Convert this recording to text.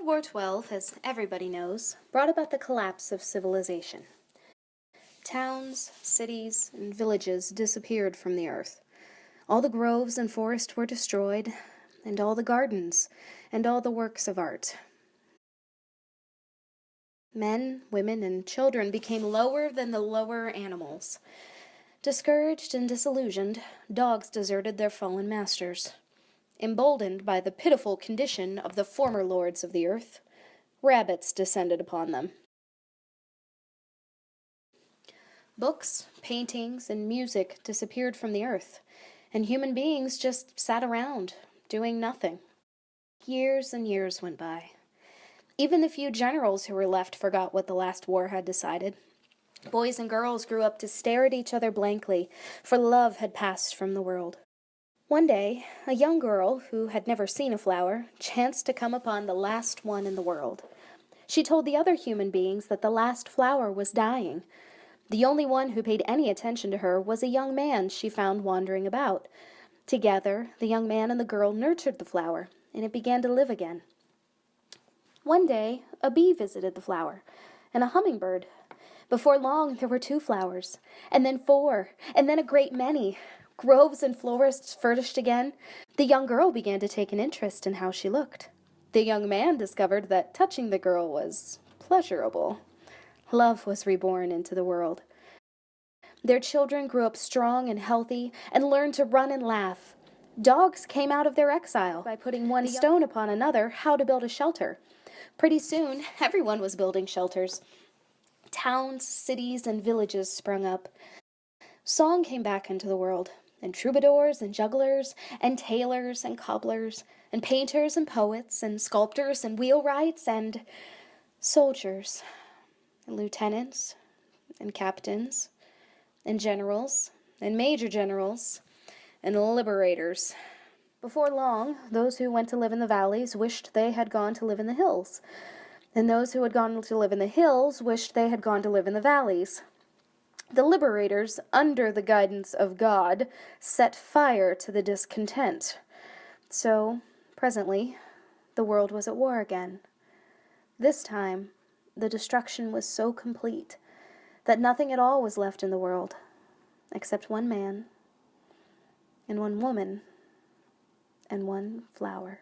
World War XII, as everybody knows, brought about the collapse of civilization. Towns, cities, and villages disappeared from the earth. All the groves and forests were destroyed, and all the gardens, and all the works of art. Men, women, and children became lower than the lower animals. Discouraged and disillusioned, dogs deserted their fallen masters. Emboldened by the pitiful condition of the former lords of the earth, rabbits descended upon them. Books, paintings, and music disappeared from the earth, and human beings just sat around, doing nothing. Years and years went by. Even the few generals who were left forgot what the last war had decided. Boys and girls grew up to stare at each other blankly, for love had passed from the world. One day, a young girl, who had never seen a flower, chanced to come upon the last one in the world. She told the other human beings that the last flower was dying. The only one who paid any attention to her was a young man she found wandering about. Together, the young man and the girl nurtured the flower, and it began to live again. One day, a bee visited the flower, and a hummingbird. Before long, there were 2 flowers, and then 4, and then a great many. Groves and florists flourished again. The young girl began to take an interest in how she looked. The young man discovered that touching the girl was pleasurable. Love was reborn into the world. Their children grew up strong and healthy and learned to run and laugh. Dogs came out of their exile by putting one stone upon another how to build a shelter. Pretty soon, everyone was building shelters. Towns, cities, and villages sprung up. Song came back into the world, and troubadours and jugglers, and tailors and cobblers, and painters and poets, and sculptors and wheelwrights, and soldiers, and lieutenants, and captains, and generals, and major generals, and liberators. Before long, those who went to live in the valleys wished they had gone to live in the hills, and those who had gone to live in the hills wished they had gone to live in the valleys. The liberators, under the guidance of God, set fire to the discontent. So, presently, the world was at war again. This time, the destruction was so complete that nothing at all was left in the world, except one man, and one woman, and one flower.